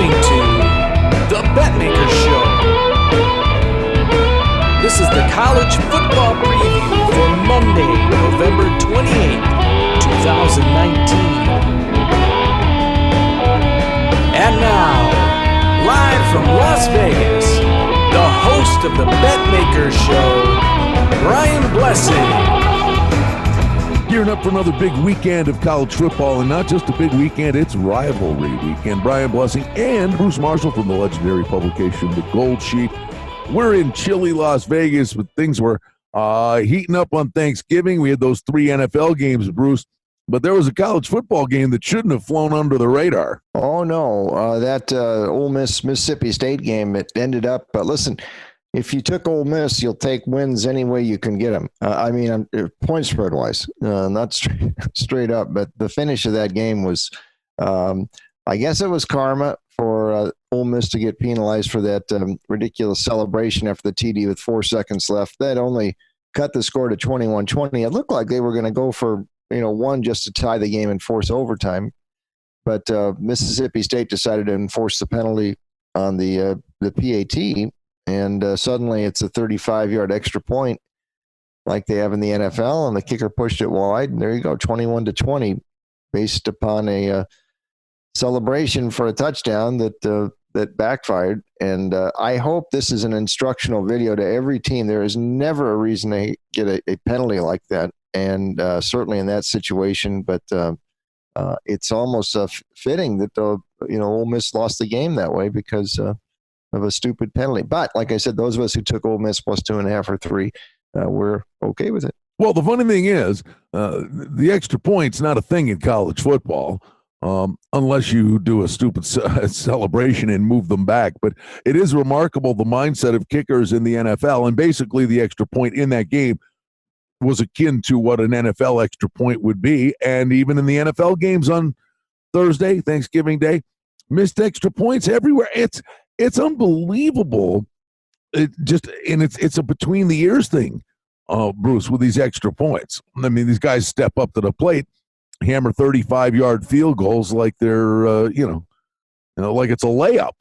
listening to the Betmaker Show. This is the college football preview for Monday, November 28th, 2019. And now, live from Las Vegas, the host of the Betmaker Show, Brian Blessing. Gearing up for another big weekend of college football, and not just a big weekend, it's rivalry weekend. Brian Blessing and Bruce Marshall from the legendary publication, The Gold Sheet. We're in chilly Las Vegas, but things were heating up on Thanksgiving. We had those 3 NFL games, Bruce, but there was a college football game that shouldn't have flown under the radar. Oh, no. That Ole Miss-Mississippi State game, it ended up, listen, if you took Ole Miss, you'll take wins any way you can get them. Point spread wise, not straight up. But the finish of that game was, I guess it was karma for Ole Miss to get penalized for that ridiculous celebration after the TD with 4 seconds left. That only cut the score to 21-20. It looked like they were going to go for one just to tie the game and force overtime. But Mississippi State decided to enforce the penalty on the PAT. And suddenly it's a 35-yard extra point like they have in the NFL, and the kicker pushed it wide. And there you go, 21-20, based upon a celebration for a touchdown that backfired. And I hope this is an instructional video to every team. There is never a reason to get a penalty like that, and certainly in that situation. But it's almost fitting that Ole Miss lost the game that way because of a stupid penalty. But like I said, those of us who took Ole Miss plus 2.5 or 3, we're okay with it. Well, the funny thing is, the extra point's not a thing in college football, unless you do a stupid celebration and move them back. But it is remarkable the mindset of kickers in the NFL, and basically the extra point in that game was akin to what an NFL extra point would be. And even in the NFL games on Thursday, Thanksgiving Day, missed extra points everywhere. It's unbelievable. It's a between the ears thing, Bruce, with these extra points. I mean, these guys step up to the plate, hammer 35-yard field goals like they're like it's a layup.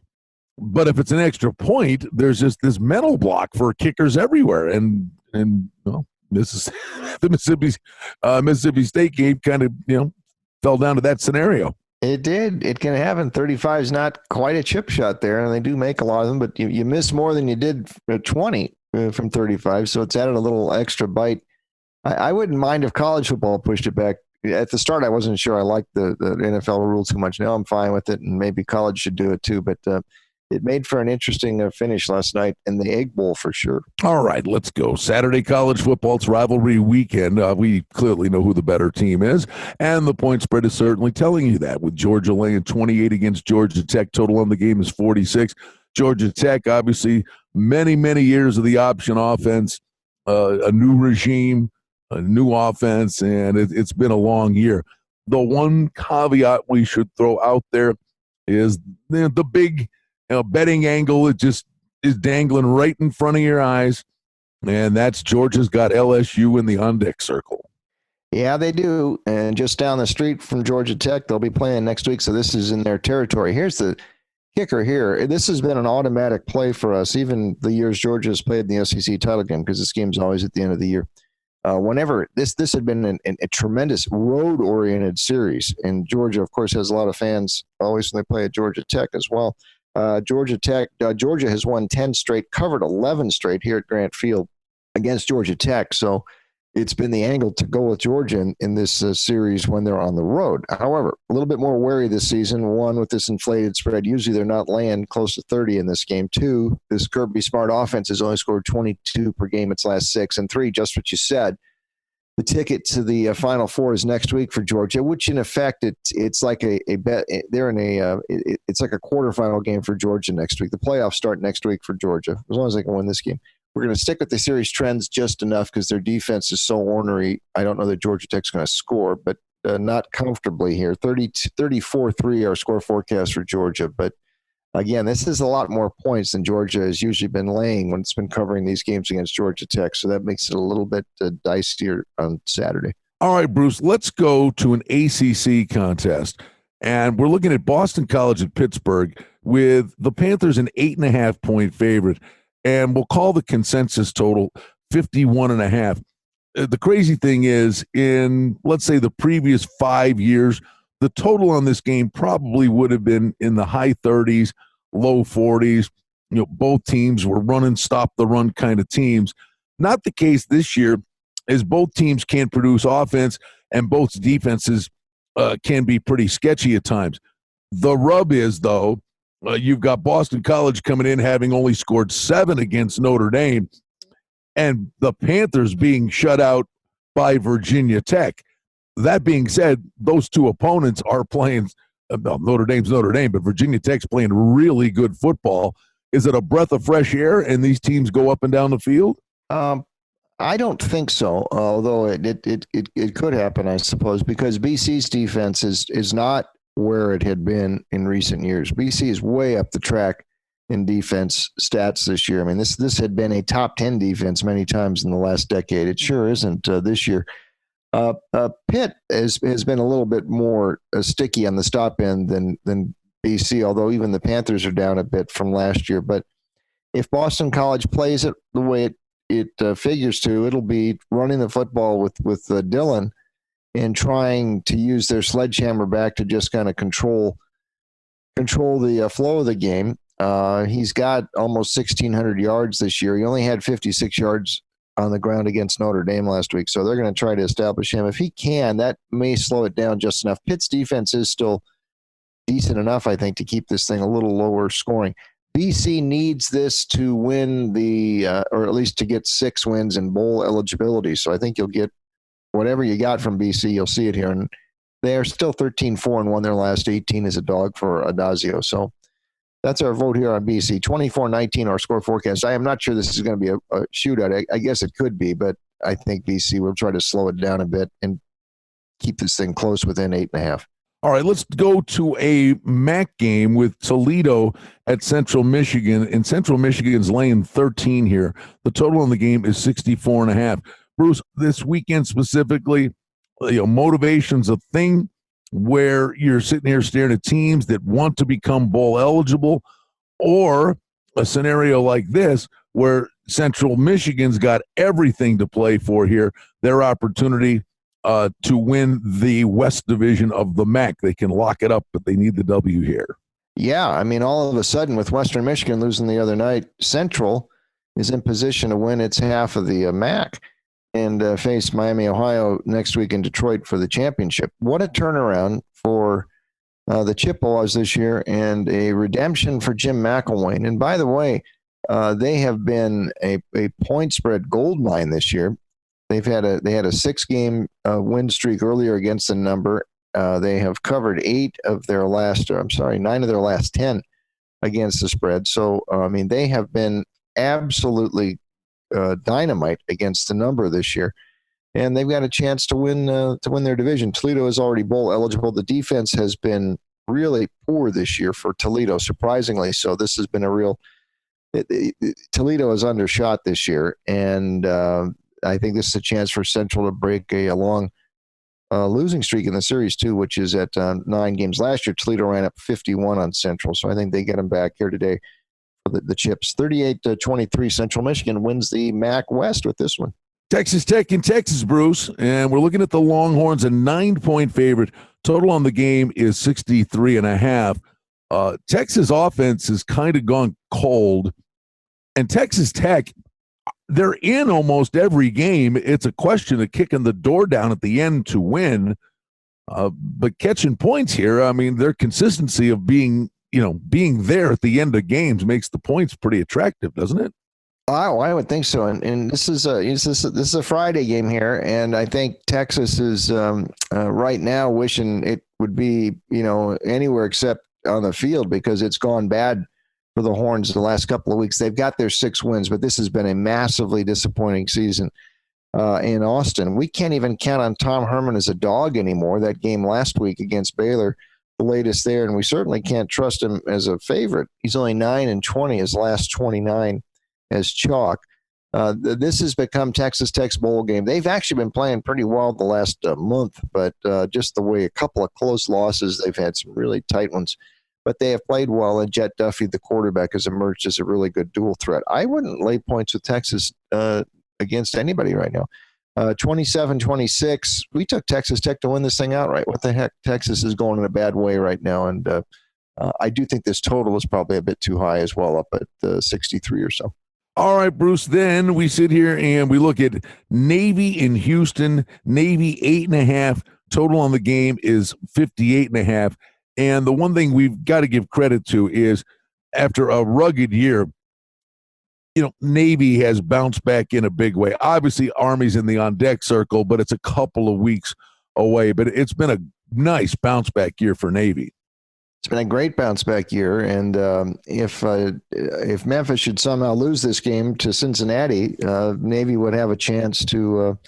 But if it's an extra point, there's just this mental block for kickers everywhere. And this is the Mississippi State game kind of fell down to that scenario. It did. It can happen. 35 is not quite a chip shot there, and they do make a lot of them, but you miss more than you did 20 from 35, so it's added a little extra bite. I wouldn't mind if college football pushed it back. At the start, I wasn't sure I liked the NFL rule too much. Now I'm fine with it, and maybe college should do it too, but it made for an interesting finish last night in the Egg Bowl for sure. All right, let's go. Saturday college football, it's rivalry weekend. We clearly know who the better team is, and the point spread is certainly telling you that, with Georgia laying 28 against Georgia Tech. Total on the game is 46. Georgia Tech, obviously, many, many years of the option offense, a new regime, a new offense, and it's been a long year. The one caveat we should throw out there is the big betting angle. It just is dangling right in front of your eyes, and that's Georgia's got LSU in the on-deck circle. Yeah, they do, and just down the street from Georgia Tech, they'll be playing next week, so this is in their territory. Here's the kicker here. This has been an automatic play for us, even the years Georgia has played in the SEC title game, because this game's always at the end of the year. Whenever this had been a tremendous road-oriented series, and Georgia, of course, has a lot of fans always when they play at Georgia Tech as well. Georgia has won 10 straight, covered 11 straight here at Grant Field against Georgia Tech. So it's been the angle to go with Georgia in this series when they're on the road. However, a little bit more wary this season. 1, with this inflated spread. Usually they're not laying close to 30 in this game. 2, this Kirby Smart offense has only scored 22 per game its last 6. And 3, just what you said, the ticket to the Final Four is next week for Georgia, which in effect it's like a bet. They're in it's like a quarterfinal game for Georgia next week. The playoffs start next week for Georgia, as long as they can win this game. We're going to stick with the series trends just enough because their defense is so ornery. I don't know that Georgia Tech's going to score, but not comfortably here. 34-3 our score forecast for Georgia, but again, this is a lot more points than Georgia has usually been laying when it's been covering these games against Georgia Tech. So that makes it a little bit dicier on Saturday. All right, Bruce, let's go to an ACC contest. And we're looking at Boston College at Pittsburgh. with the Panthers an 8.5-point favorite, and we'll call the consensus total 51.5. The crazy thing is, in, let's say, the previous 5 years, the total on this game probably would have been in the high 30s, low 40s. Both teams were run and stop the run kind of teams. Not the case this year, as both teams can't produce offense and both defenses can be pretty sketchy at times. The rub is, though, you've got Boston College coming in having only scored 7 against Notre Dame, and the Panthers being shut out by Virginia Tech. That being said, those two opponents are playing Notre Dame's Notre Dame, but Virginia Tech's playing really good football. Is it a breath of fresh air and these teams go up and down the field? I don't think so, although it could happen, I suppose, because BC's defense is not where it had been in recent years. BC is way up the track in defense stats this year. I mean, this had been a top 10 defense many times in the last decade. It sure isn't this year. Pitt has been a little bit more sticky on the stop end than BC, although even the Panthers are down a bit from last year. But if Boston College plays it the way it figures to, it'll be running the football with Dillon and trying to use their sledgehammer back to just kind of control the flow of the game. He's got almost 1,600 yards this year. He only had 56 yards on the ground against Notre Dame last week, so they're going to try to establish him. If he can, that may slow it down just enough. Pitt's defense is still decent enough, I think, to keep this thing a little lower scoring. BC needs this to win or at least to get 6 wins in bowl eligibility, so I think you'll get whatever you got from BC, you'll see it here. And they are still 13-4-1 their last 18 as a dog for Adazio. So that's our vote here on BC. 24-19 our score forecast. I am not sure this is going to be a shootout. I guess it could be, but I think BC will try to slow it down a bit and keep this thing close within 8.5. All right, let's go to a MAC game with Toledo at Central Michigan. And Central Michigan's laying 13 here. The total in the game is 64.5. Bruce, this weekend specifically, motivation's a thing where you're sitting here staring at teams that want to become bowl eligible, or a scenario like this where Central Michigan's got everything to play for here, their opportunity to win the West Division of the MAC. They can lock it up, but they need the W here. Yeah, I mean, all of a sudden with Western Michigan losing the other night, Central is in position to win its half of the MAC and face Miami, Ohio next week in Detroit for the championship. What a turnaround for the Chippewas this year, and a redemption for Jim McElwain. And by the way, they have been a point spread goldmine this year. They had a 6-game win streak earlier against the number. They have covered 9 of their last 10 against the spread. So, I mean, they have been absolutely dynamite against the number this year, and they've got a chance to win their division. Toledo is already bowl eligible. The defense has been really poor this year for Toledo, surprisingly. So this has been a real Toledo is undershot this year, and I think this is a chance for Central to break a long losing streak in the series too, which is at 9 games. Last year, Toledo ran up 51 on Central, so I think they get them back here today. The Chips. 38-23, Central Michigan wins the MAC West with this one. Texas Tech in Texas, Bruce, and we're looking at the Longhorns, a 9-point favorite. Total on the game is 63.5. Texas offense has kind of gone cold, and Texas Tech, they're in almost every game. It's a question of kicking the door down at the end to win, but catching points here. I mean, their consistency of being there at the end of games makes the points pretty attractive, doesn't it? Oh, I would think so. And this is a Friday game here, and I think Texas is right now wishing it would be anywhere except on the field, because it's gone bad for the Horns the last couple of weeks. They've got their 6 wins, but this has been a massively disappointing season in Austin. We can't even count on Tom Herman as a dog anymore. That game last week against Baylor, the latest there, and we certainly can't trust him as a favorite. He's only 9-20, his last 29 as chalk. This has become Texas Tech's bowl game. They've actually been playing pretty well the last month, but just the way a couple of close losses, they've had some really tight ones. but they have played well, and Jet Duffy, the quarterback, has emerged as a really good dual threat. I wouldn't lay points with Texas against anybody right now. 27-26, we took Texas Tech to win this thing outright. What the heck? Texas is going in a bad way right now, and I do think this total is probably a bit too high as well, up at 63 or so. All right, Bruce, then we sit here and we look at Navy in Houston. Navy 8.5. Total on the game is 58.5. And the one thing we've got to give credit to is after a rugged year, Navy has bounced back in a big way. Obviously, Army's in the on-deck circle, but it's a couple of weeks away. But it's been a nice bounce-back year for Navy. It's been a great bounce-back year, and if Memphis should somehow lose this game to Cincinnati, Navy would have a chance to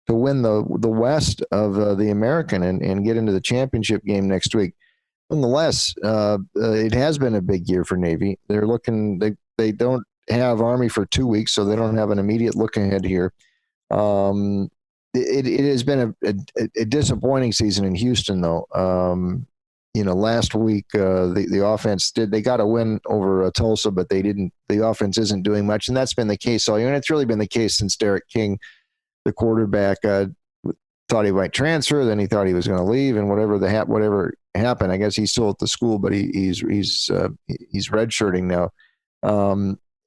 win the West of the American and get into the championship game next week. Nonetheless, it has been a big year for Navy. They're looking. They don't have Army for 2 weeks, so they don't have an immediate look ahead here. It has been a disappointing season in Houston, though. Last week the offense they got a win over Tulsa, but they didn't. The offense isn't doing much, and that's been the case all year. And it's really been the case since Derek King, the quarterback, thought he might transfer. Then he thought he was going to leave, and whatever happened, I guess he's still at the school, but he's redshirting now.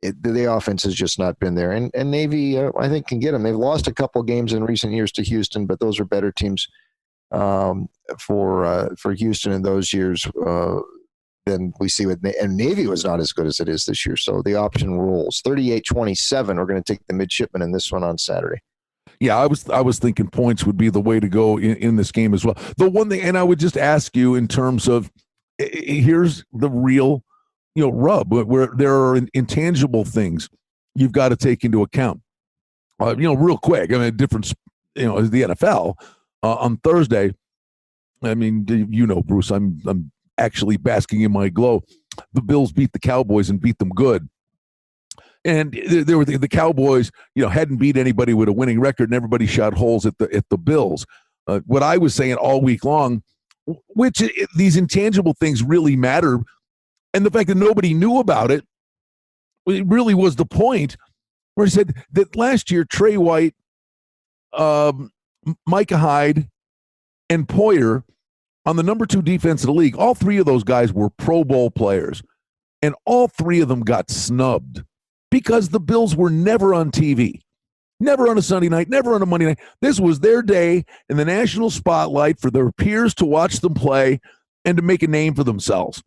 The offense has just not been there, and Navy I think can get them. They've lost a couple games in recent years to Houston, but those are better teams for Houston in those years than we see with and Navy was not as good as it is this year. So the option rules 38-27. We're going to take the midshipmen in this one on Saturday. Yeah, I was thinking points would be the way to go in this game as well. The one thing, and I would just ask you in terms of here's the real rub where there are intangible things you've got to take into account. Real quick. I mean, difference. The NFL. On Thursday, I mean, Bruce, I'm actually basking in my glow. The Bills beat the Cowboys and beat them good. And there were the Cowboys, hadn't beat anybody with a winning record, and everybody shot holes at the Bills. What I was saying all week long, which these intangible things really matter, and the fact that nobody knew about it really was the point. Where he said that last year, Trey White, Micah Hyde, and Poyer on the number 2 defense of the league, all 3 of those guys were Pro Bowl players, and all 3 of them got snubbed because the Bills were never on TV, never on a Sunday night, never on a Monday night. This was their day in the national spotlight for their peers to watch them play and to make a name for themselves.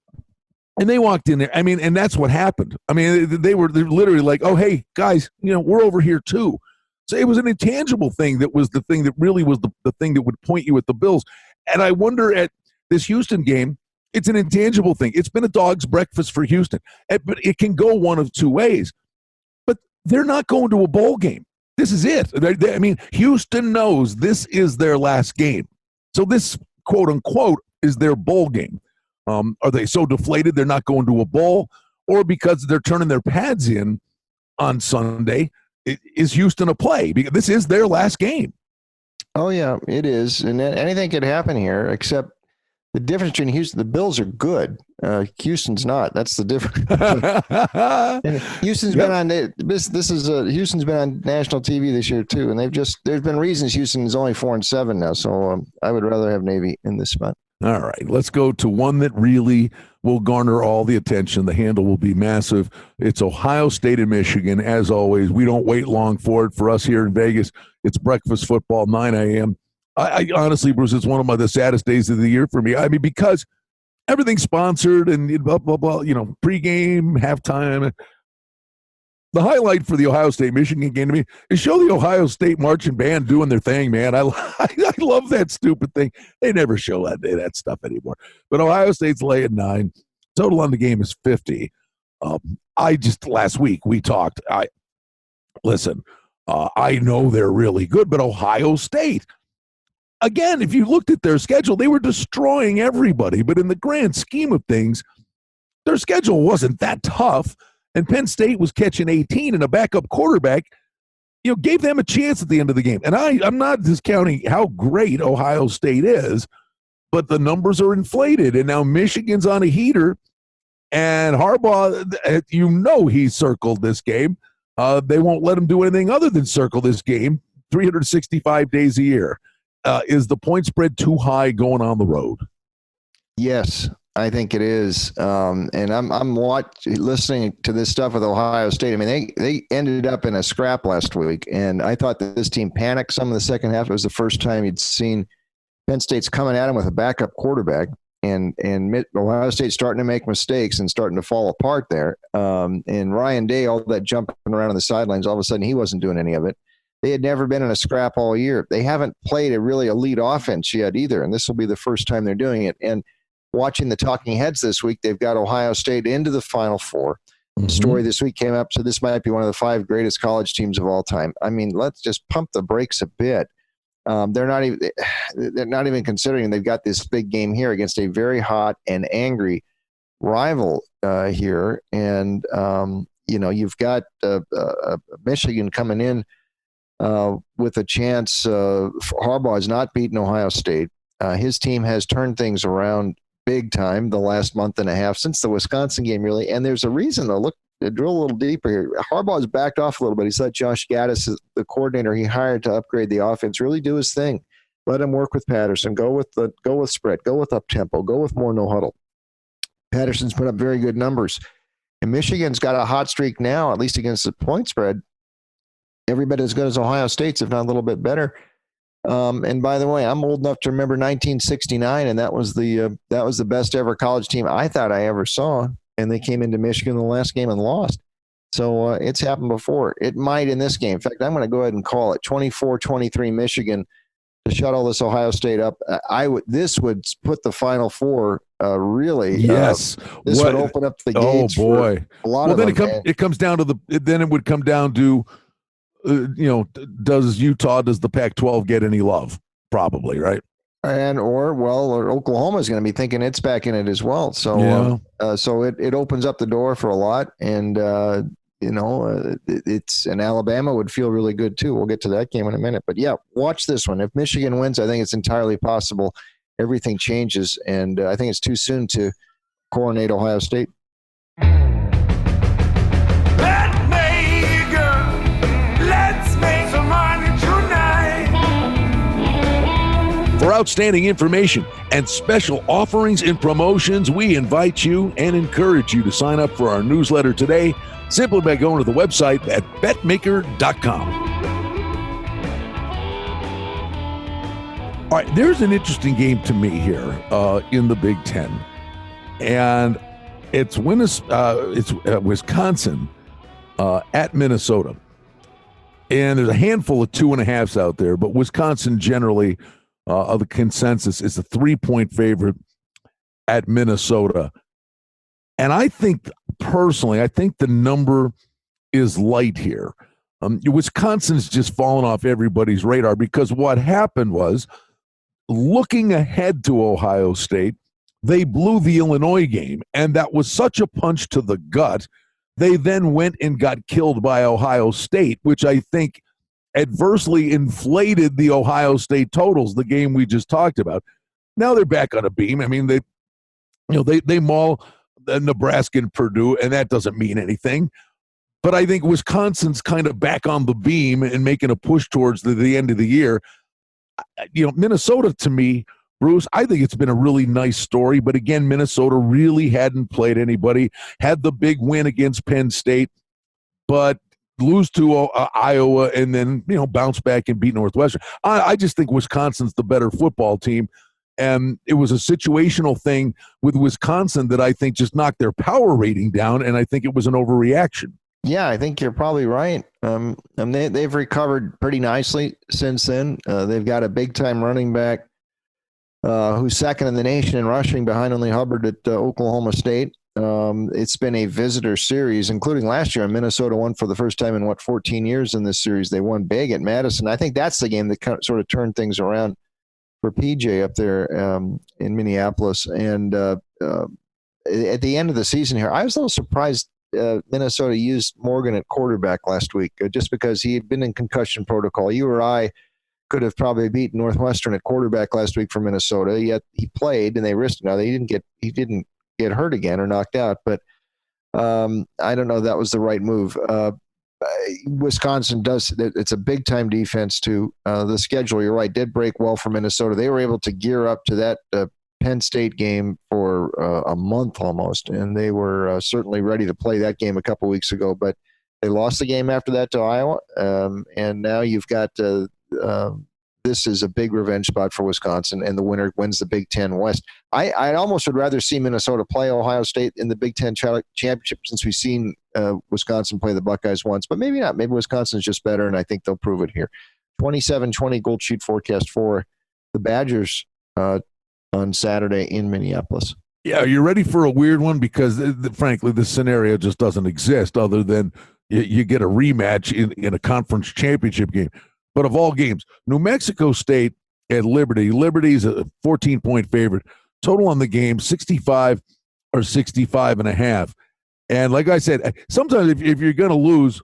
And they walked in there. I mean, and that's what happened. I mean, they're literally like, oh, hey, guys, we're over here too. So it was an intangible thing that was the thing that really was the thing that would point you at the Bills. And I wonder at this Houston game, it's an intangible thing. It's been a dog's breakfast for Houston. But it can go one of 2 ways. But they're not going to a bowl game. This is it. I mean, Houston knows this is their last game. So this, quote unquote, is their bowl game. Are they so deflated they're not going to a bowl? Or because they're turning their pads in on Sunday, is Houston a play? Because this is their last game. Oh, yeah, it is. And anything could happen here, except the difference between Houston, the Bills are good. Houston's not. That's the difference. And Houston's been on Houston's been on national TV this year too, and there's been reasons Houston is only 4-7 now. So I would rather have Navy in this spot. All right, let's go to one that really will garner all the attention. The handle will be massive. It's Ohio State and Michigan. As always, we don't wait long for it. For us here in Vegas, it's breakfast football, 9 a.m. I honestly, Bruce, it's one of the saddest days of the year for me. I mean, because everything's sponsored and blah, blah, blah, pregame, halftime. The highlight for the Ohio State-Michigan game to me is show the Ohio State marching band doing their thing, man. I love that stupid thing. They never show that stuff anymore. But Ohio State's laying 9. Total on the game is 50. Last week we talked. I know they're really good, but Ohio State, again, if you looked at their schedule, they were destroying everybody. But in the grand scheme of things, their schedule wasn't that tough. And Penn State was catching 18, and a backup quarterback, gave them a chance at the end of the game. And I'm not discounting how great Ohio State is, but the numbers are inflated. And now Michigan's on a heater. And Harbaugh, he circled this game. They won't let him do anything other than circle this game 365 days a year. Is the point spread too high going on the road? Yes, I think it is. And I'm listening to this stuff with Ohio State. I mean, they ended up in a scrap last week, and I thought that this team panicked some in the second half. It was the first time you'd seen Penn State's coming at him with a backup quarterback, and Ohio State starting to make mistakes and starting to fall apart there. And Ryan Day, all that jumping around on the sidelines, all of a sudden he wasn't doing any of it. They had never been in a scrap all year. They haven't played a really elite offense yet either, and this will be the first time they're doing it. And watching the talking heads this week, they've got Ohio State into the Final Four. The story this week came up, so this might be one of the 5 greatest college teams of all time. I mean, let's just pump the brakes a bit. They're not even considering they've got this big game here against a very hot and angry rival here, and you've got Michigan coming in with a chance. Harbaugh has not beaten Ohio State. His team has turned things around big time the last month and a half since the Wisconsin game, really. And there's a reason to drill a little deeper here. Harbaugh has backed off a little bit. He's let Josh Gaddis, the coordinator he hired to upgrade the offense, really do his thing. Let him work with Patterson. Go with spread. Go with up tempo. Go with more no huddle. Patterson's put up very good numbers. And Michigan's got a hot streak now, at least against the point spread. Every bit as good as Ohio State's, if not a little bit better. And by the way, I'm old enough to remember 1969, and that was the best ever college team I thought I ever saw. And they came into Michigan in the last game and lost. So it's happened before. It might in this game. In fact, I'm going to go ahead and call it 24-23 Michigan to shut all this Ohio State up. This would put the Final Four really. Yes. This would open up the gates. Oh boy. For a lot of them. It comes down to then it would come down to. Does the Pac-12 get any love? Probably, right? Or Oklahoma is going to be thinking it's back in it as well. So, so it opens up the door for a lot, and it's and Alabama would feel really good too. We'll get to that game in a minute, but yeah, watch this one. If Michigan wins, I think it's entirely possible. Everything changes, and I think it's too soon to coronate Ohio State. For outstanding information and special offerings and promotions, we invite you and encourage you to sign up for our newsletter today simply by going to the website at betmaker.com. All right, there's an interesting game to me here in the Big Ten, and it's Wisconsin at Minnesota. And there's a handful of 2.5s out there, but Wisconsin generally of the consensus is a 3-point favorite at Minnesota. And I think the number is light here. Wisconsin's just fallen off everybody's radar because what happened was, looking ahead to Ohio State, they blew the Illinois game, and that was such a punch to the gut. They then went and got killed by Ohio State, which I think adversely inflated the Ohio State totals, the game we just talked about. Now they're back on a beam. I mean, they maul Nebraska and Purdue, and that doesn't mean anything. But I think Wisconsin's kind of back on the beam and making a push towards the end of the year. Minnesota, to me, Bruce, I think it's been a really nice story. But again, Minnesota really hadn't played anybody, had the big win against Penn State, but lose to Iowa and then, bounce back and beat Northwestern. I just think Wisconsin's the better football team. And it was a situational thing with Wisconsin that I think just knocked their power rating down, and I think it was an overreaction. Yeah, I think you're probably right. They've recovered pretty nicely since then. They've got a big-time running back who's second in the nation in rushing behind only Hubbard at Oklahoma State. It's been a visitor series, including last year. Minnesota won for the first time in 14 years in this series. They won big at Madison. I think that's the game that sort of turned things around for PJ up there in Minneapolis. And at the end of the season here, I was a little surprised Minnesota used Morgan at quarterback last week, just because he had been in concussion protocol. You or I could have probably beaten Northwestern at quarterback last week for Minnesota, yet he played and they risked it. Now he didn't get hurt again or knocked out. But I don't know. That was the right move. Wisconsin it's a big time defense too. The schedule, you're right, did break well for Minnesota. They were able to gear up to that Penn State game for a month almost, and they were certainly ready to play that game a couple weeks ago, but they lost the game after that to Iowa. And now you've got this is a big revenge spot for Wisconsin, and the winner wins the Big Ten West. I almost would rather see Minnesota play Ohio State in the Big Ten championship, since we've seen Wisconsin play the Buckeyes once, but maybe not. Maybe Wisconsin's just better, and I think they'll prove it here. 27-20 Gold Sheet forecast for the Badgers on Saturday in Minneapolis. Yeah, are you ready for a weird one? Because frankly, this scenario just doesn't exist other than you get a rematch in a conference championship game. But of all games, New Mexico State at Liberty. Liberty's a 14-point favorite. Total on the game, 65 or 65.5. And like I said, sometimes if you're going to lose,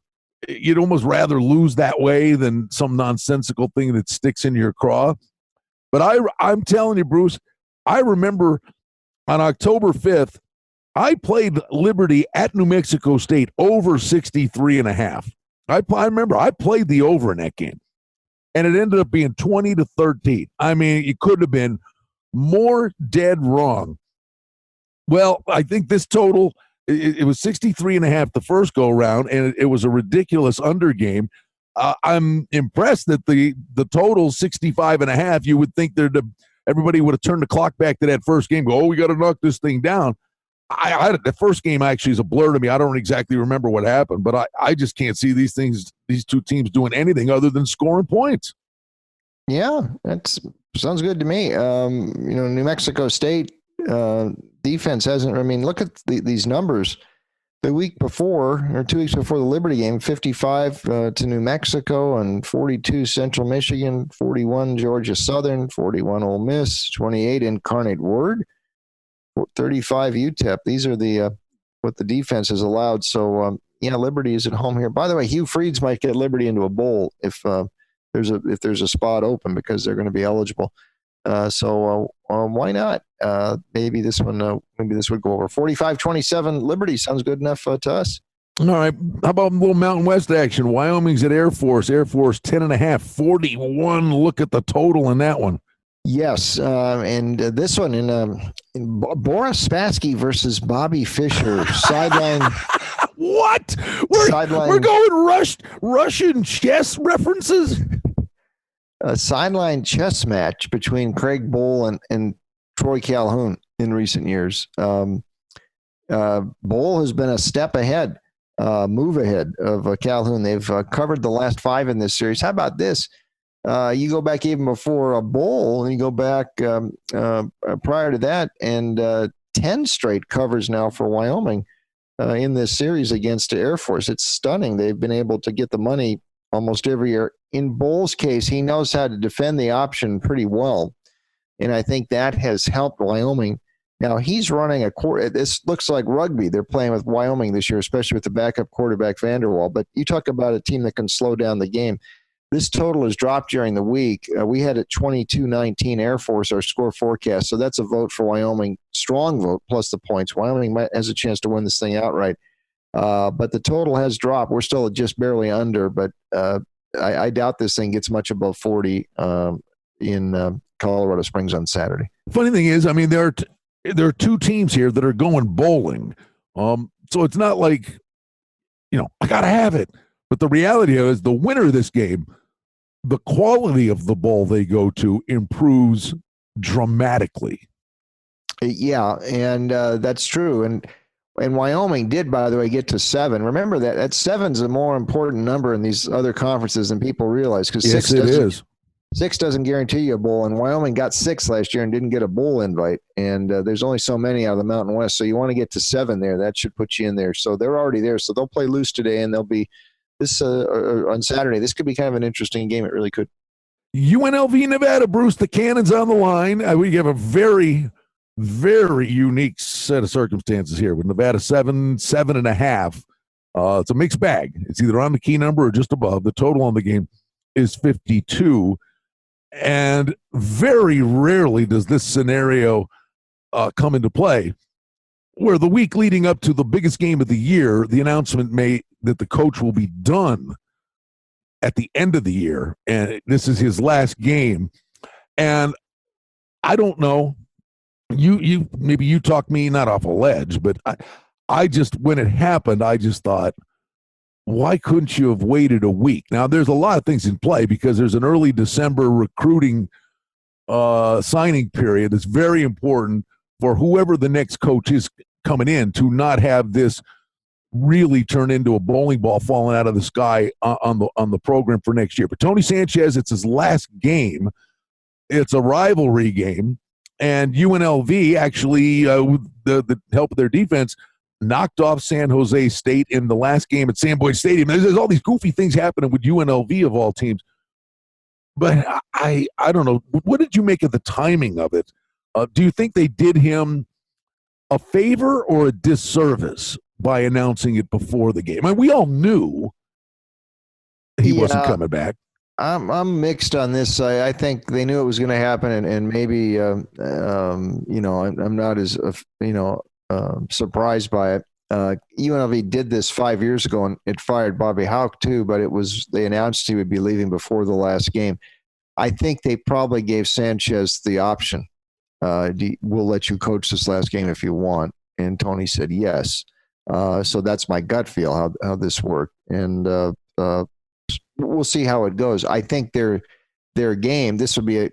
you'd almost rather lose that way than some nonsensical thing that sticks in your craw. But I'm telling you, Bruce, I remember on October 5th, I played Liberty at New Mexico State over 63.5. I remember I played the over in that game, and it ended up being 20-13. I mean, it could have been more dead wrong. Well, I think this total, it was 63.5 the first go around, and it was a ridiculous under game. I'm impressed that the total 65.5. You would think everybody would have turned the clock back to that first game. Go, we got to knock this thing down. The first game actually is a blur to me. I don't exactly remember what happened, but I just can't see these two teams doing anything other than scoring points. Yeah, that sounds good to me. New Mexico State defense hasn't. I mean, look at these numbers. The week before, or 2 weeks before the Liberty game, 55 to New Mexico and 42 Central Michigan, 41 Georgia Southern, 41 Ole Miss, 28 Incarnate Word, 35 UTEP. These are what the defense has allowed. So Liberty is at home here. By the way, Hugh Freeze might get Liberty into a bowl if there's a spot open, because they're going to be eligible. So why not? Maybe this would go over. 45-27 Liberty sounds good enough to us. All right. How about a little Mountain West action? Wyoming's at Air Force. Air Force 10.5, 41. Look at the total in that one. Yes, and this one in Boris Spassky versus Bobby Fischer sideline. What? We're going Russian chess references. A sideline chess match between Craig Bohl and Troy Calhoun in recent years. Bohl has been a step ahead, move ahead of Calhoun. They've covered the last 5 in this series. How about this? You go back even before a Bohl, and you go back prior to that, and 10 straight covers now for Wyoming in this series against the Air Force. It's stunning. They've been able to get the money almost every year. In Bohl's case, he knows how to defend the option pretty well, and I think that has helped Wyoming. Now, he's running this looks like rugby. They're playing with Wyoming this year, especially with the backup quarterback Vanderwall. But you talk about a team that can slow down the game. This total has dropped during the week. We had it 22-19 Air Force, our score forecast. So that's a vote for Wyoming, strong vote, plus the points. Wyoming has a chance to win this thing outright. But the total has dropped. We're still just barely under, but I doubt this thing gets much above 40 in Colorado Springs on Saturday. Funny thing is, I mean, there are two teams here that are going bowling. So it's not like, I got to have it. But the reality is the winner of this game, the quality of the bowl they go to improves dramatically. Yeah, and that's true. And Wyoming did, by the way, get to 7. Remember that 7's a more important number in these other conferences than people realize, because yes, it is. 6 doesn't guarantee you a bowl, and Wyoming got 6 last year and didn't get a bowl invite. And there's only so many out of the Mountain West, so you want to get to 7 there. That should put you in there. So they're already there. So they'll play loose today, and they'll be this on Saturday. This could be kind of an interesting game. It really could. UNLV Nevada, Bruce. The Cannon's on the line. We have a very, very unique set of circumstances here with Nevada 7.5. It's a mixed bag. It's either on the key number or just above. The total on the game is 52. And very rarely does this scenario come into play. where the week leading up to the biggest game of the year, the announcement made that the coach will be done at the end of the year, and this is his last game. And I don't know. You maybe you talked me not off a ledge, but I just, when it happened, I just thought, why couldn't you have waited a week? Now, there's a lot of things in play because there's an early December recruiting signing period that's very important for whoever the next coach is coming in to not have this really turn into a bowling ball falling out of the sky on the program for next year. But Tony Sanchez, it's his last game. It's a rivalry game. And UNLV actually, with the help of their defense, knocked off San Jose State in the last game at San Boyd Stadium. There's all these goofy things happening with UNLV of all teams. But I don't know. What did you make of the timing of it? Do you think they did him a favor or a disservice by announcing it before the game? I mean, we all knew he wasn't coming back. I'm mixed on this. I think they knew it was going to happen, and maybe I'm not as surprised by it. UNLV did this 5 years ago, and it fired Bobby Hauck too. But they announced he would be leaving before the last game. I think they probably gave Sanchez the option. We'll let you coach this last game if you want, and Tony said yes. So that's my gut feel how this worked, and we'll see how it goes. I think their game, this would be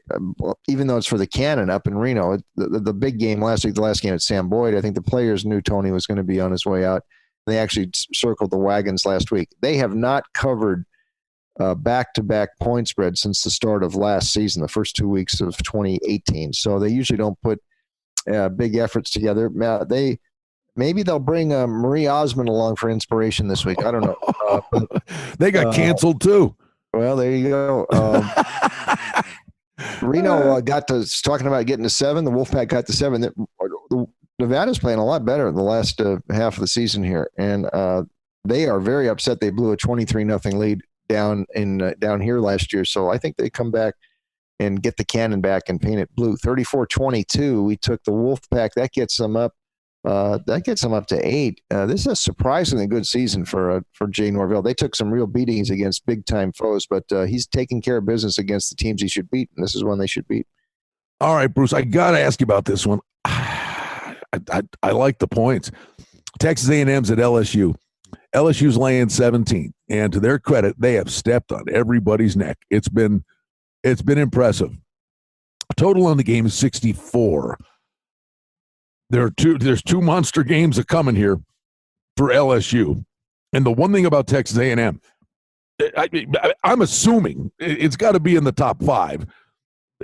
even though it's for the Cannon up in Reno, the big game last week, the last game at Sam Boyd, I think the players knew Tony was going to be on his way out. They actually circled the wagons last week. They have not covered back-to-back point spread since the start of last season, the first 2 weeks of 2018. So they usually don't put big efforts together. Maybe they'll bring Marie Osmond along for inspiration this week. I don't know. They got canceled too. Well, there you go. Reno got to talking about getting to 7. The Wolfpack got to 7. Nevada's playing a lot better in the last half of the season here, and they are very upset. They blew a 23-0 lead down here last year. So I think they come back and get the Cannon back and paint it blue. 34-22. We took the Wolfpack. That gets them up. To 8. This is a surprisingly good season for Jay Norvell. They took some real beatings against big-time foes, but he's taking care of business against the teams he should beat, and this is one they should beat. All right, Bruce, I got to ask you about this one. I like the points. Texas A&M's at LSU. LSU's laying 17, and to their credit, they have stepped on everybody's neck. It's been impressive. Total on the game is 64. There's two monster games that coming here for LSU, and the one thing about Texas A&M, I'm assuming it's got to be in the top 5,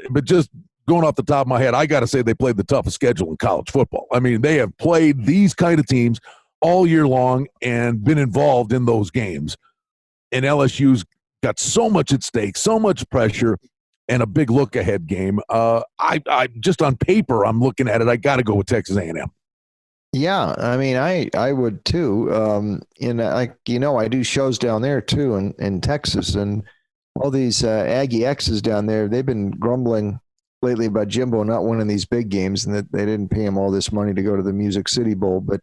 but just going off the top of my head, I got to say they played the toughest schedule in college football. I mean, they have played these kind of teams all year long and been involved in those games, and LSU's got so much at stake, so much pressure, and a big look-ahead game. I just on paper, I'm looking at it. I got to go with Texas A&M. Yeah, I mean, I would too. I do shows down there too in Texas, and all these Aggie X's down there, they've been grumbling lately about Jimbo not winning these big games and that they didn't pay him all this money to go to the Music City Bowl. But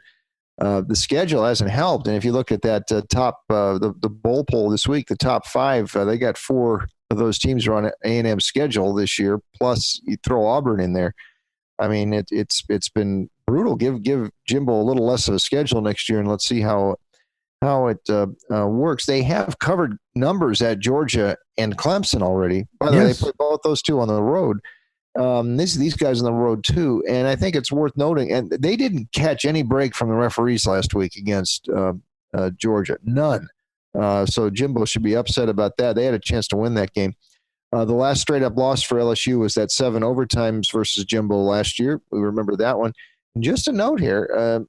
the schedule hasn't helped. And if you look at that top, the bowl poll this week, the top 5, they got 4 of those teams are on A&M's schedule this year. Plus, you throw Auburn in there. I mean, it's been brutal. Give Jimbo a little less of a schedule next year, and let's see how it works. They have covered numbers at Georgia and Clemson already. By the way, they put both those two on the road. These guys on the road too, and I think it's worth noting. And they didn't catch any break from the referees last week against Georgia, none. So Jimbo should be upset about that. They had a chance to win that game. The last straight-up loss for LSU was that 7 overtimes versus Jimbo last year. We remember that one. And just a note here,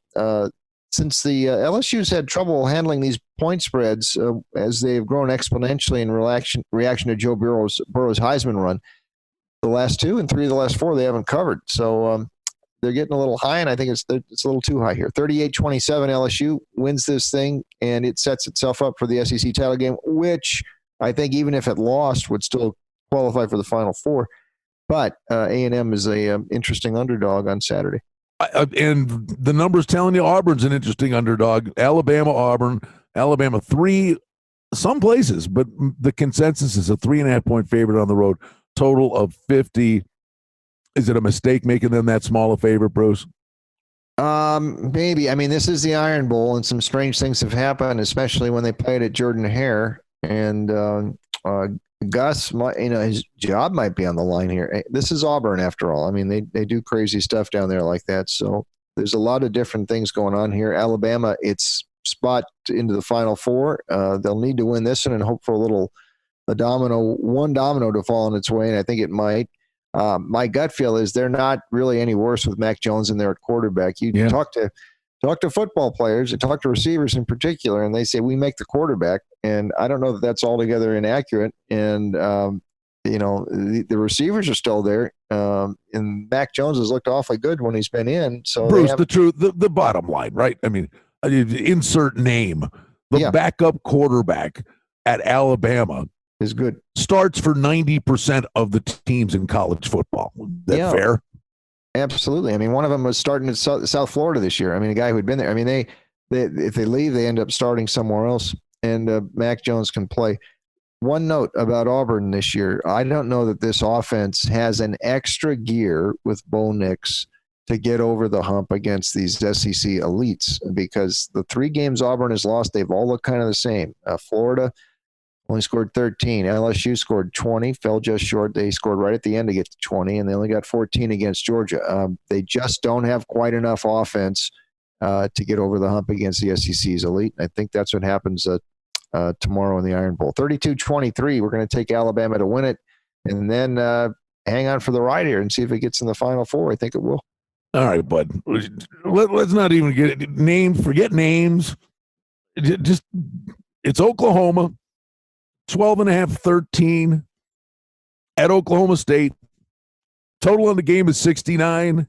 since the LSU's had trouble handling these point spreads as they've grown exponentially in reaction to Joe Burrow's Heisman run, the last 2 and 3 of the last 4 they haven't covered. So they're getting a little high, and I think it's a little too high here. 38-27 LSU wins this thing, and it sets itself up for the SEC title game, which I think even if it lost would still qualify for the Final Four. But A&M is a interesting underdog on Saturday. And the numbers telling you Auburn's an interesting underdog. Alabama, Auburn, Alabama 3, some places, but the consensus is a 3.5-point favorite on the road. Total of 50. Is it a mistake making them that small a favorite, Bruce? Maybe. I mean, this is the Iron Bowl, and some strange things have happened, especially when they played at Jordan-Hare. And Gus, his job might be on the line here. This is Auburn, after all. I mean, they do crazy stuff down there like that. So there's a lot of different things going on here. Alabama, it's spot into the Final Four. They'll need to win this one and hope for one domino to fall on its way, and I think it might. My gut feel is they're not really any worse with Mac Jones in there at quarterback. You talk to football players and talk to receivers in particular, and they say we make the quarterback. And I don't know that that's altogether inaccurate. And the receivers are still there. And Mac Jones has looked awfully good when he's been in. So Bruce, the bottom line, right? I mean, insert name. The backup quarterback at Alabama is good. Starts for 90% of the teams in college football. That fair? Absolutely. I mean, one of them was starting at South Florida this year. I mean, a guy who'd been there. I mean, they if they leave, they end up starting somewhere else. And Mac Jones can play. One note about Auburn this year: I don't know that this offense has an extra gear with Bo Nix to get over the hump against these SEC elites, because the 3 games Auburn has lost, they've all looked kind of the same. Florida only scored 13. LSU scored 20, fell just short. They scored right at the end to get to 20, and they only got 14 against Georgia. They just don't have quite enough offense to get over the hump against the SEC's elite. I think that's what happens tomorrow in the Iron Bowl. 32-23, we're going to take Alabama to win it, and then hang on for the ride here and see if it gets in the Final Four. I think it will. All right, bud. Let's not even get names. Forget names. Just it's Oklahoma. 12.5, 13 at Oklahoma State. Total on the game is 69.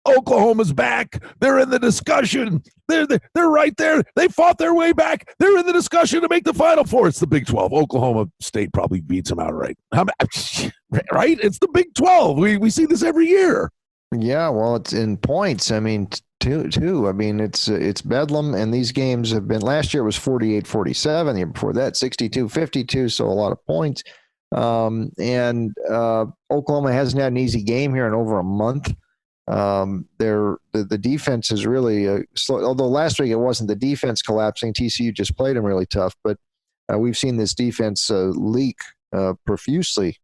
Oklahoma's back. They're in the discussion. They're right there. They fought their way back. They're in the discussion to make the Final Four. It's the Big 12. Oklahoma State probably beats them outright. Right? It's the Big 12. We see this every year. Yeah, well, it's in points. I mean, two. I mean, it's bedlam, and these games have been. Last year was 48-47. The year before that, 62-52. So a lot of points. And Oklahoma hasn't had an easy game here in over a month. The defense is really slow. Although last week it wasn't the defense collapsing. TCU just played them really tough. But we've seen this defense leak profusely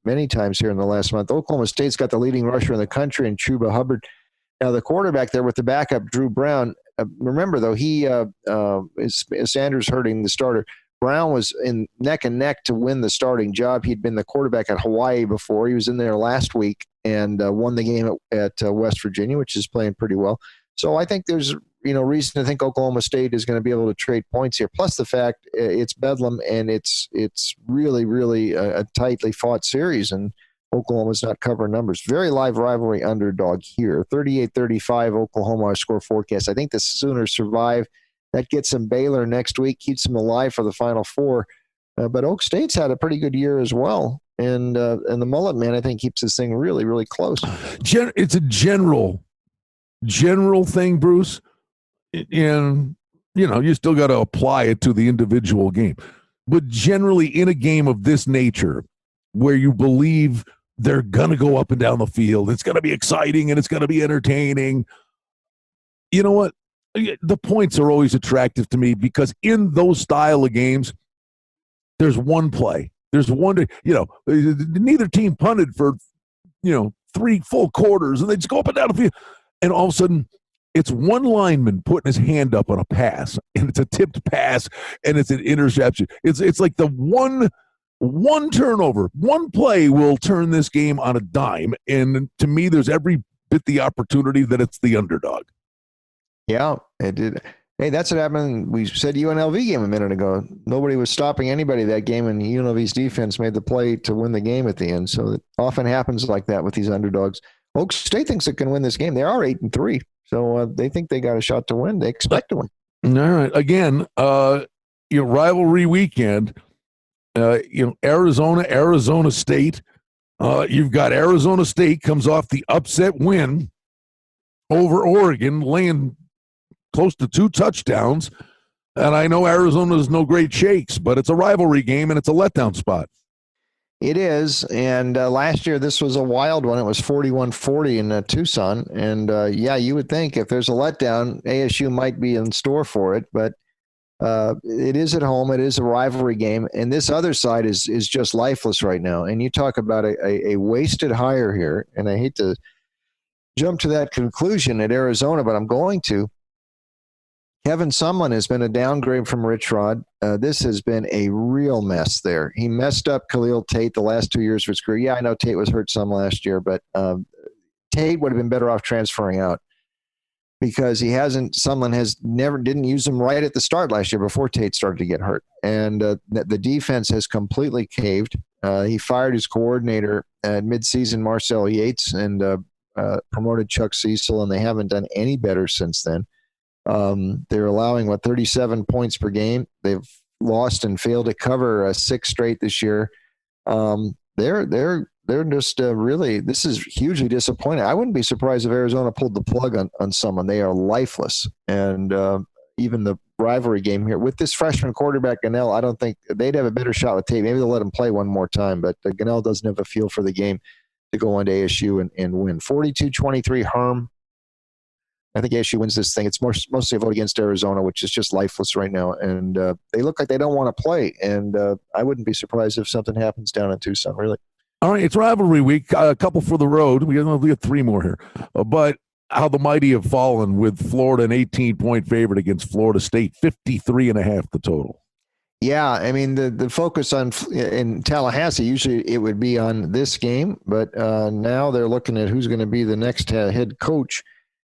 many times here in the last month. Oklahoma State's got the leading rusher in the country in Chuba Hubbard. Now, the quarterback there with the backup, Drew Brown, remember, though, Sanders hurting the starter. Brown was in neck and neck to win the starting job. He'd been the quarterback at Hawaii before. He was in there last week and won the game at West Virginia, which is playing pretty well. So I think there's reason to think Oklahoma State is going to be able to trade points here. Plus the fact it's bedlam and it's really, really a tightly fought series, and Oklahoma's not covering numbers. Very live rivalry underdog here. 38-35 Oklahoma score forecast. I think the Sooners survive. That gets them Baylor next week, keeps them alive for the Final Four. But Oak State's had a pretty good year as well. And the Mullet Man, I think, keeps this thing really, really close. It's a general thing, Bruce. And, you still got to apply it to the individual game. But generally, in a game of this nature, where you believe they're going to go up and down the field, it's going to be exciting and it's going to be entertaining. You know what? The points are always attractive to me because in those style of games, there's one play. There's one, neither team punted for, 3 full quarters, and they just go up and down the field. And all of a sudden, it's one lineman putting his hand up on a pass, and it's a tipped pass, and it's an interception. It's like the one turnover, one play will turn this game on a dime. And to me, there's every bit the opportunity that it's the underdog. Yeah, it did. Hey, that's what happened. We said UNLV game a minute ago. Nobody was stopping anybody that game, and UNLV's defense made the play to win the game at the end. So it often happens like that with these underdogs. Oak State thinks it can win this game. They are 8-3, so they think they got a shot to win. They expect to win. All right. Again, rivalry weekend. Arizona State. You've got Arizona State comes off the upset win over Oregon, laying close to 2 touchdowns. And I know Arizona's no great shakes, but it's a rivalry game and it's a letdown spot. It is, and last year this was a wild one. It was 41-40 in Tucson, and you would think if there's a letdown, ASU might be in store for it, but it is at home. It is a rivalry game, and this other side is just lifeless right now. And you talk about a wasted hire here, and I hate to jump to that conclusion at Arizona, but I'm going to. Kevin Sumlin has been a downgrade from Rich Rod. This has been a real mess there. He messed up Khalil Tate the last 2 years of his career. Yeah, I know Tate was hurt some last year, but Tate would have been better off transferring out because Sumlin didn't use him right at the start last year before Tate started to get hurt. And the defense has completely caved. He fired his coordinator at midseason, Marcel Yates, and promoted Chuck Cecil, and they haven't done any better since then. They're allowing 37 points per game. They've lost and failed to cover 6 straight this year. They're just really, this is hugely disappointing. I wouldn't be surprised if Arizona pulled the plug on someone. They are lifeless. And even the rivalry game here with this freshman quarterback, Gunnell, I don't think they'd have a better shot with Tate. Maybe they'll let him play one more time, but Gunnell doesn't have a feel for the game to go into ASU and win. 42-23 Herm. I think ASU wins this thing. It's mostly a vote against Arizona, which is just lifeless right now. And they look like they don't want to play. And I wouldn't be surprised if something happens down in Tucson, really. All right, it's rivalry week. A couple for the road. We have 3 more here. But how the mighty have fallen with Florida an 18-point favorite against Florida State, 53.5 the total. Yeah, I mean, the focus in Tallahassee, usually it would be on this game. But now they're looking at who's going to be the next head coach.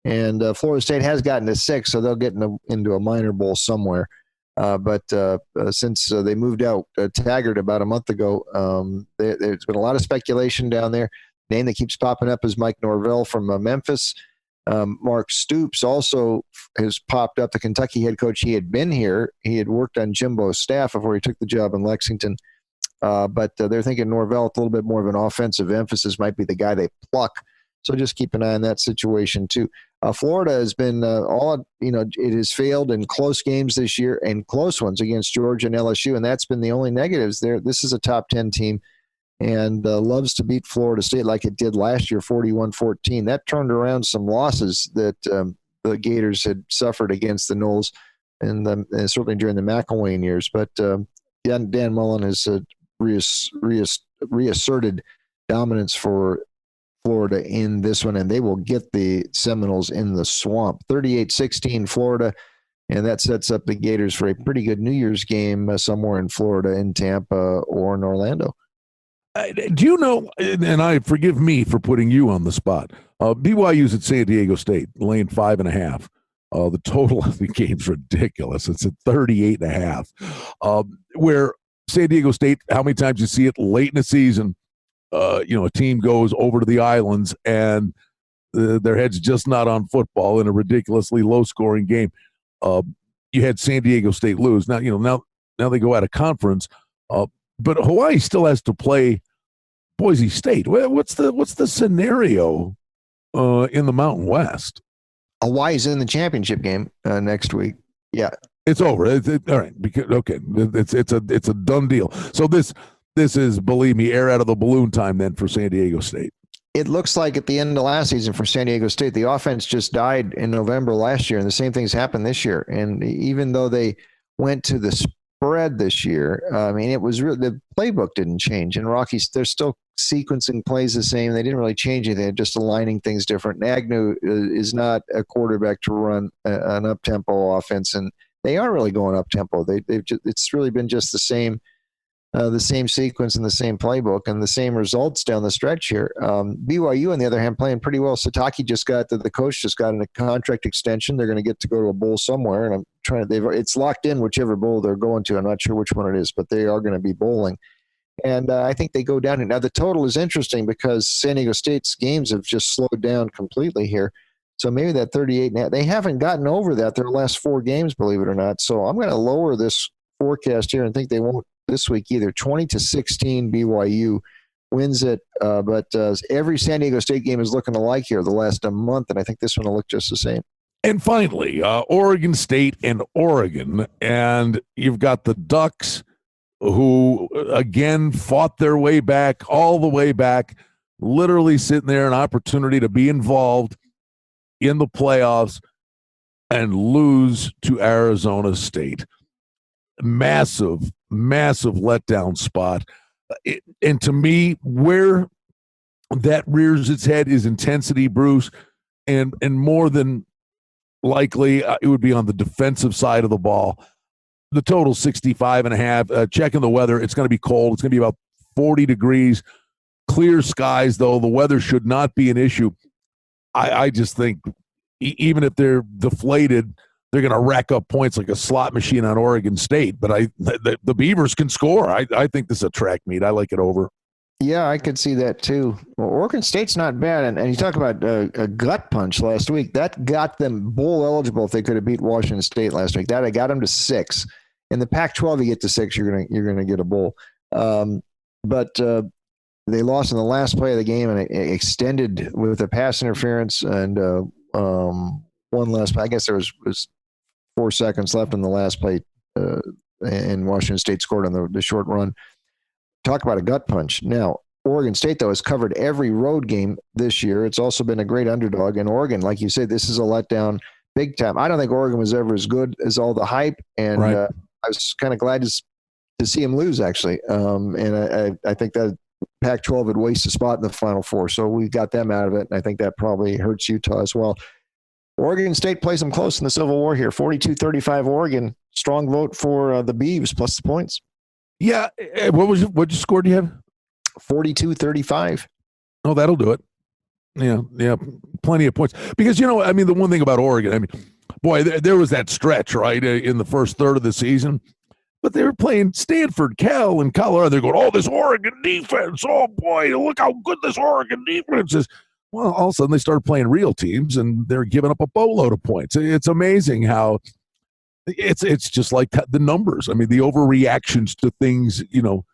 And Florida State has gotten to 6, so they'll get into a minor bowl somewhere. But since they moved out Taggart about a month ago, there's been a lot of speculation down there. The name that keeps popping up is Mike Norvell from Memphis. Mark Stoops also has popped up, the Kentucky head coach. He had been here. He had worked on Jimbo's staff before he took the job in Lexington. But they're thinking Norvell with a little bit more of an offensive emphasis might be the guy they pluck. So just keep an eye on that situation too. Florida has been it has failed in close games this year and close ones against Georgia and LSU, and that's been the only negatives there. This is a top 10 team and loves to beat Florida State like it did last year, 41-14. That turned around some losses that the Gators had suffered against the Noles, and certainly during the McElwain years. But Dan Mullen has reasserted dominance for Florida in this one, and they will get the Seminoles in the swamp. 38-16 Florida, and that sets up the Gators for a pretty good New Year's game somewhere in Florida, in Tampa or in Orlando. Do you know, and I forgive me for putting you on the spot, BYU's at San Diego State, laying 5.5. The total of the game's ridiculous. It's at 38.5. Where San Diego State, how many times you see it late in the season, a team goes over to the islands and their head's just not on football in a ridiculously low-scoring game. You had San Diego State lose. Now they go out of conference, but Hawaii still has to play Boise State. What's the scenario in the Mountain West? Hawaii's in the championship game next week. Yeah, it's over. All right, it's a done deal. So this is, believe me, air out of the balloon time then for San Diego State. It looks like at the end of last season for San Diego State, the offense just died in November last year, and the same thing's happened this year. And even though they went to the spread this year, it was the playbook didn't change. And Rockies, they're still sequencing plays the same. They didn't really change anything. They're just aligning things different. Agnew is not a quarterback to run an up-tempo offense, and they are really going up-tempo. It's really been just the same sequence and the same playbook and the same results down the stretch here. BYU, on the other hand, playing pretty well. Sataki the coach just got a contract extension. They're going to get to go to a bowl somewhere, and it's locked in whichever bowl they're going to. I'm not sure which one it is, but they are going to be bowling. And I think they go down. Now, the total is interesting because San Diego State's games have just slowed down completely here. So maybe that 38, they haven't gotten over that their last 4 games, believe it or not. So I'm going to lower this forecast here and think they won't this week either. 20-16 BYU wins it. But every San Diego State game is looking alike here the last month, and I think this one will look just the same. And finally, Oregon State and Oregon. And you've got the Ducks, who, again, fought their way back, all the way back, literally sitting there, an opportunity to be involved in the playoffs and lose to Arizona State. Massive, massive letdown spot. And to me, where that rears its head is intensity, Bruce, and more than likely, it would be on the defensive side of the ball. The total 65.5. Checking the weather, it's going to be cold. It's going to be about 40 degrees. Clear skies, though. The weather should not be an issue. I just think even if they're deflated, they're going to rack up points like a slot machine on Oregon State. But the Beavers can score. I think this is a track meet. I like it over. Yeah, I could see that too. Well, Oregon State's not bad, and you talk about a gut punch last week. That got them bowl eligible if they could have beat Washington State last week. That got them to 6. In the Pac-12, you get to 6, you're gonna get a bowl. But they lost in the last play of the game, and it extended with a pass interference and one last play. I guess there was 4 seconds left in the last play, and Washington State scored on the short run. Talk about a gut punch. Now, Oregon State, though, has covered every road game this year. It's also been a great underdog. And Oregon, like you said, this is a letdown big time. I don't think Oregon was ever as good as all the hype. And right. I was kind of glad to see him lose, actually. And I think that Pac-12 would waste a spot in the Final Four. So we got them out of it. And I think that probably hurts Utah as well. Oregon State plays them close in the Civil War here. 42-35 Oregon. Strong vote for the Beavs plus the points. Yeah. What score do you have? 42-35. Oh, that'll do it. Yeah. Plenty of points. Because, the one thing about Oregon, boy, there was that stretch, right, in the first third of the season. But they were playing Stanford, Cal, and Colorado. They're going, oh, this Oregon defense. Oh, boy, look how good this Oregon defense is. Well, all of a sudden they started playing real teams, and they're giving up a boatload of points. It's amazing how it's just like the numbers. The overreactions to things, you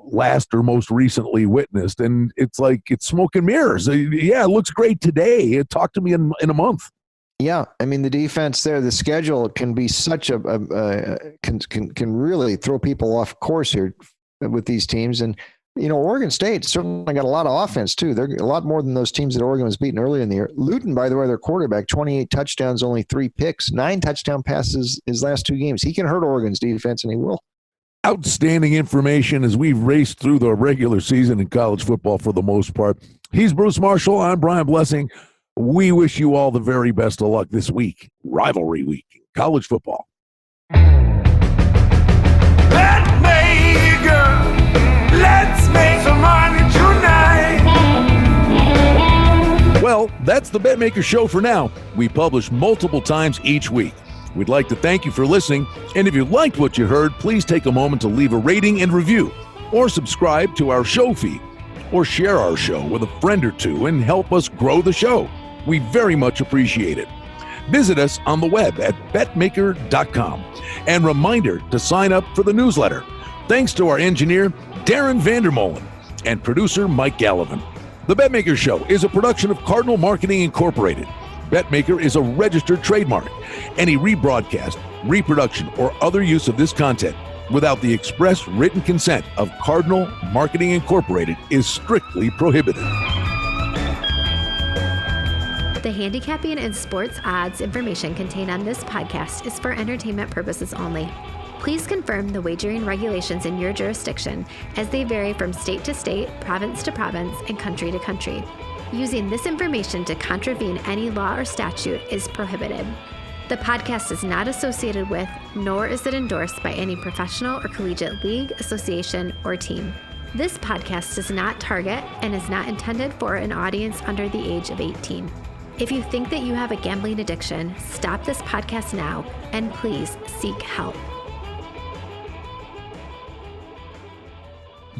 last or most recently witnessed. And it's like it's smoke and mirrors. Yeah, it looks great today. Talk to me in a month. Yeah, the defense there, the schedule can be such can really throw people off course here with these teams. And, Oregon State certainly got a lot of offense, too. They're a lot more than those teams that Oregon was beating earlier in the year. Luton, by the way, their quarterback, 28 touchdowns, only 3 picks, 9 touchdown passes his last 2 games. He can hurt Oregon's defense, and he will. Outstanding information as we race through the regular season in college football for the most part. He's Bruce Marshall. I'm Brian Blessing. We wish you all the very best of luck this week, rivalry week, college football. Betmaker, let's make some money tonight. Well, that's the Betmaker Show for now. We publish multiple times each week. We'd like to thank you for listening, and if you liked what you heard, please take a moment to leave a rating and review, or subscribe to our show feed, or share our show with a friend or two and help us grow the show. We very much appreciate it. Visit us on the web at betmaker.com. And reminder to sign up for the newsletter. Thanks to our engineer, Darren Vandermolen, and producer, Mike Gallivan. The Betmaker Show is a production of Cardinal Marketing Incorporated. Betmaker is a registered trademark. Any rebroadcast, reproduction, or other use of this content without the express written consent of Cardinal Marketing Incorporated is strictly prohibited. The handicapping and sports odds information contained on this podcast is for entertainment purposes only. Please confirm the wagering regulations in your jurisdiction, as they vary from state to state, province to province, and country to country. Using this information to contravene any law or statute is prohibited. The podcast is not associated with, nor is it endorsed by any professional or collegiate league, association, or team. This podcast does not target and is not intended for an audience under the age of 18. If you think that you have a gambling addiction, stop this podcast now and please seek help.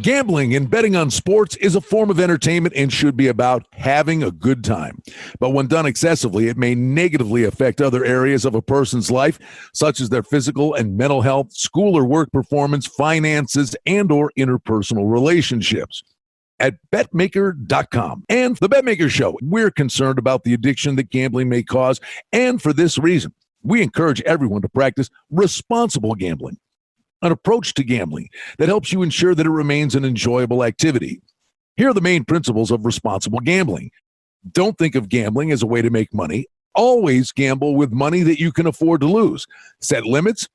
Gambling and betting on sports is a form of entertainment and should be about having a good time. But when done excessively, it may negatively affect other areas of a person's life, such as their physical and mental health, school or work performance, finances, and/or interpersonal relationships. at betmaker.com. And the Betmaker Show, we're concerned about the addiction that gambling may cause, and for this reason, we encourage everyone to practice responsible gambling, an approach to gambling that helps you ensure that it remains an enjoyable activity. Here are the main principles of responsible gambling. Don't think of gambling as a way to make money. Always gamble with money that you can afford to lose. Set limits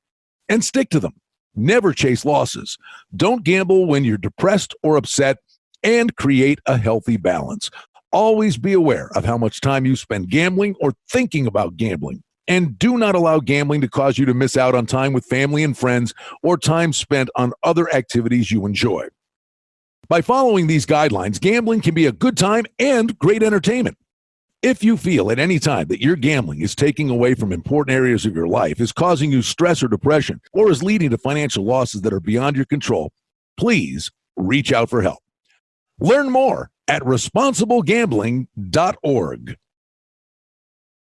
and stick to them. Never chase losses. Don't gamble when you're depressed or upset, and create a healthy balance. Always be aware of how much time you spend gambling or thinking about gambling. And do not allow gambling to cause you to miss out on time with family and friends or time spent on other activities you enjoy. By following these guidelines, gambling can be a good time and great entertainment. If you feel at any time that your gambling is taking away from important areas of your life, is causing you stress or depression, or is leading to financial losses that are beyond your control, please reach out for help. Learn more at responsiblegambling.org.